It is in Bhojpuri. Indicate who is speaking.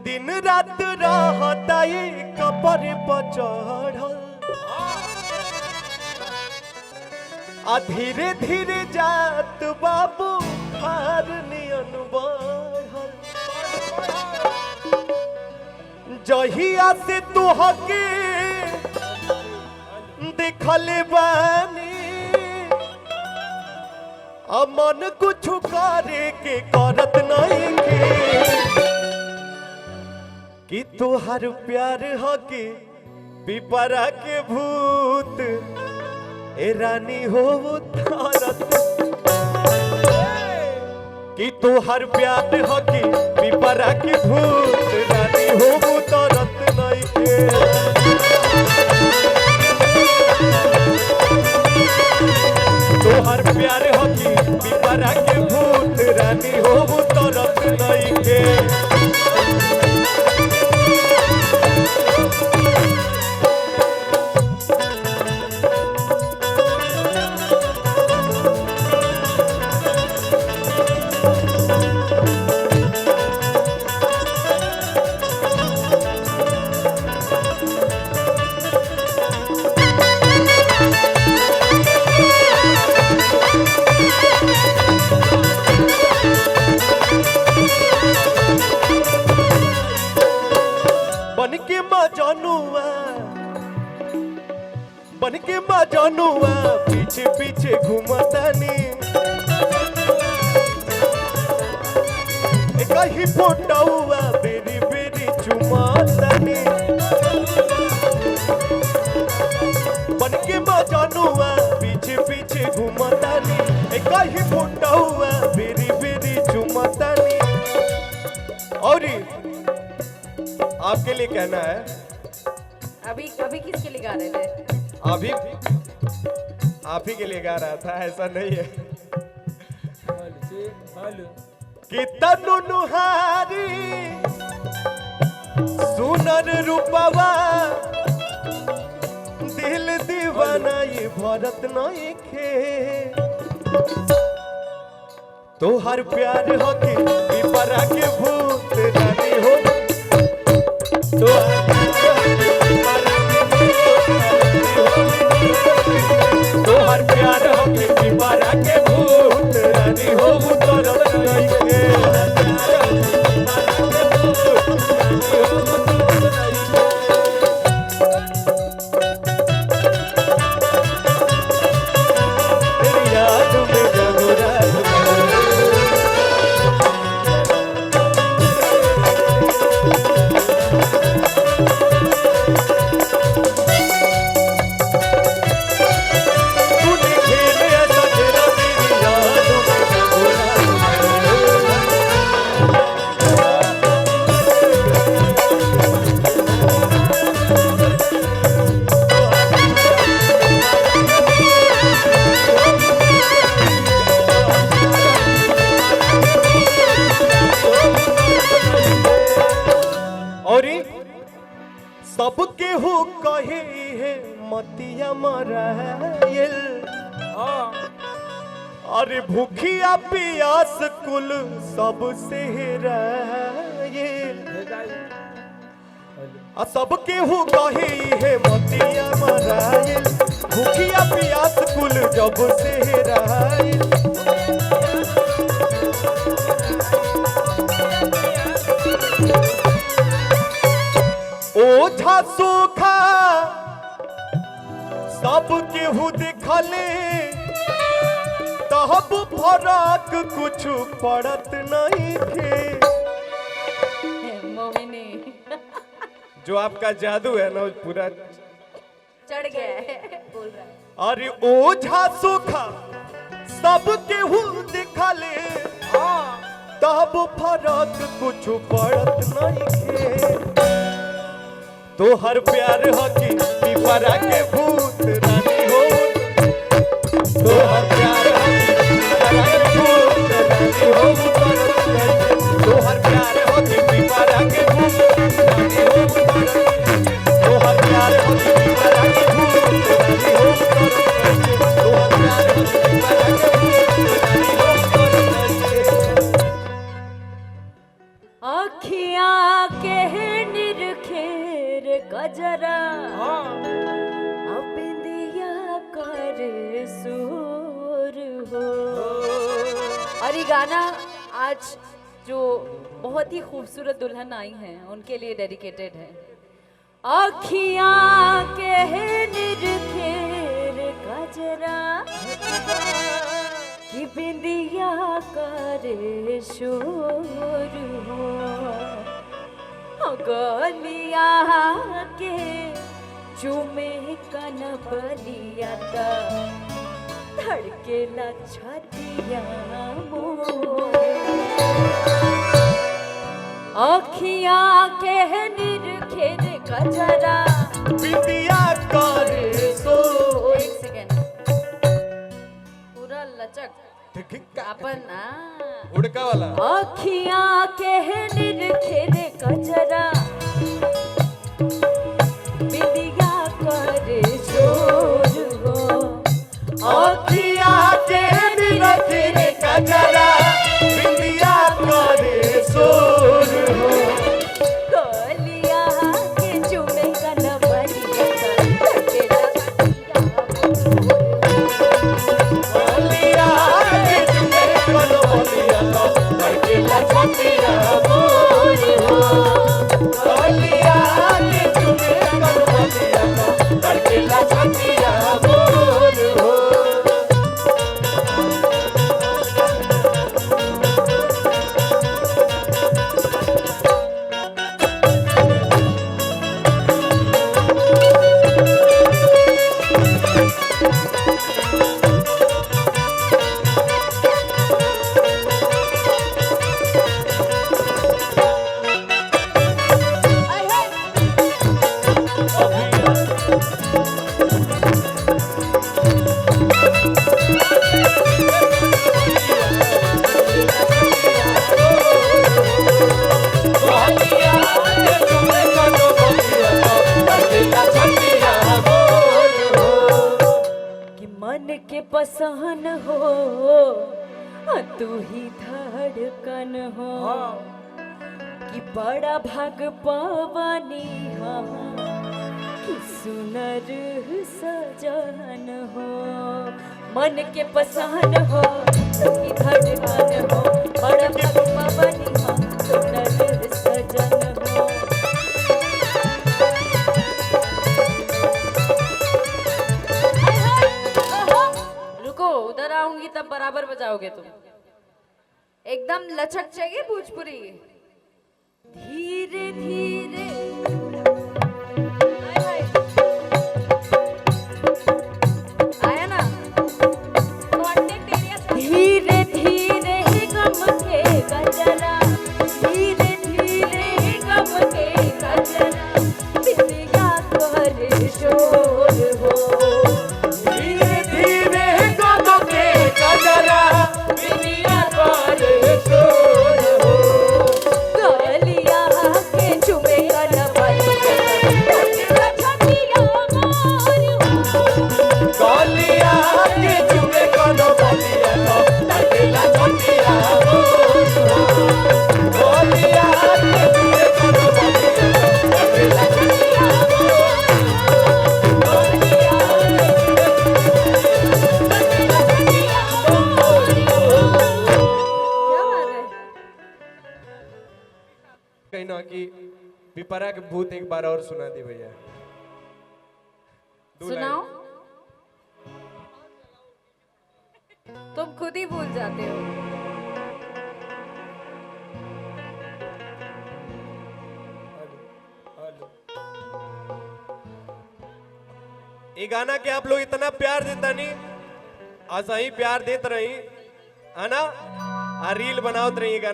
Speaker 1: दिन रात रहता ये कपर पर चढ़ल आ धीरे धीरे जात बाबू हार नियन बढ़ल जहिया से तू हके देखल बानी मन कुछ करे के करत नहीं के कि तुहार प्यार हके पिपरा के भूत ए रानी हो तारत कि तुहार प्यार हके पिपरा के भूत रानी हो तारत नहीं के तोहर प्यार होगी पिपरा के भूत रानी हो तरफ नहीं के बन के माँ जानुआ पीछे पीछे घुमतानी कहीं फोटोआ बेरी बेरी चुमातानी बन के माँ जानुआ पीछे पीछे घुमतानी कहीं फोटोआ बेरी बेरी चुमातानी। और आपके लिए कहना है
Speaker 2: अभी अभी किसके लिए गा रहे थे?
Speaker 1: अभी आप ही के लिए गा रहा था, ऐसा नहीं है कि तनु नुहारी सुनर रूपवा दिल दीवाना ये भरत नहीं खे तो हर प्यार होके पिपरा के भूत रानी हो तो तोहर प्यार होके पिपरा के भूत रानी हो तरफ नहीं के तेरी याद में जागो रात सबके हो कहे है मतिया मरायल अरे भूखिया पियास कुल सबसे सबके हो कहे है मतिया मरायल भूखिया पियास कुल जब से हेरायल ओझा सूखा सब केहू दिखले तब फरक कुछ पड़त नहीं थे जो आपका जादू है ना पूरा
Speaker 2: चढ़ गया है बोल रहा है।
Speaker 1: अरे ओझा सूखा सब केहू दिखले तब फरक कुछ पड़त नहीं थे तो हर प्यार होगी पिपरा के भूत रानी हो तो हर प्यार होगी पिपरा के भूत रानी हो तो हर प्यार होगी पिपरा के भूत रानी हो तो हर प्यार होगी पिपरा के भूत रानी हो तो हर प्यार होगी पिपरा के भूत रानी हो
Speaker 2: अखियाँ के कजरा
Speaker 3: हाँ
Speaker 2: अब बिंदिया कर सूर हो। और ये गाना आज जो बहुत ही खूबसूरत दुल्हन आई हैं उनके लिए डेडिकेटेड है। अखियां के निरखेर कजरा कि बिंदिया करे शोर हो। गलिया के चुमे कनबलिया धड़केला छतिया मोर। अखियां के निरखेर कजरा
Speaker 1: बिंदिया करे सो।
Speaker 2: एक सेकेंड पूरा लचक अपन
Speaker 3: उड़का वाला।
Speaker 2: अखियां के निरखेर कजरा बिंदिया करे शोर हो।
Speaker 1: अखिया के निरखेर कजरा बिंदिया करे शोर हो।
Speaker 2: गलिया के चुमे कनबलिया धड़केला
Speaker 1: गलिया के चुमे कनबलिया धड़केला छतिया मोर हो। गलिया के चुमे कनबलिया धड़केला छतिया मोर हो।
Speaker 2: कि मन के पसहन हो तू ही धड़कन हो। कि बड़ा भाग पवनी कि सुनर सजन हो। मन के पसहन हो तू ही धड़कन हो। बड़ा भाग पवनी सुनर सजन हो। रुको उधर आऊंगी तब बराबर बजाओगे तुम। एकदम लचक चाहिए भोजपुरी। धीरे धीरे आया ना। धीरे धीरे गम के गजरा धीरे धीरे गम के गजरा बिंदिया करे शोर हो।
Speaker 1: धीरे धीरे गम के कजरा बिंदिया करे शोर हो।
Speaker 2: गलिया के चुमे कनबलिया धड़केला छतिया मोर हो।
Speaker 1: गलिया के चुमे कनबलिया धड़केला छतिया मोर हो। गलिया के चुमे कनबलिया धड़केला छतिया
Speaker 2: क्या बात है।
Speaker 3: कहीं ना कि पिपरा के भूत एक बार और सुना दी भैया। दो लाइन।
Speaker 2: सुनाओ। तुम खुद ही भूल जाते हो।
Speaker 3: हेलो। ये गाना के आप लोग इतना प्यार देता नहीं ऐसा ही प्यार देते रही है ना। रील बनाओ रही गाना।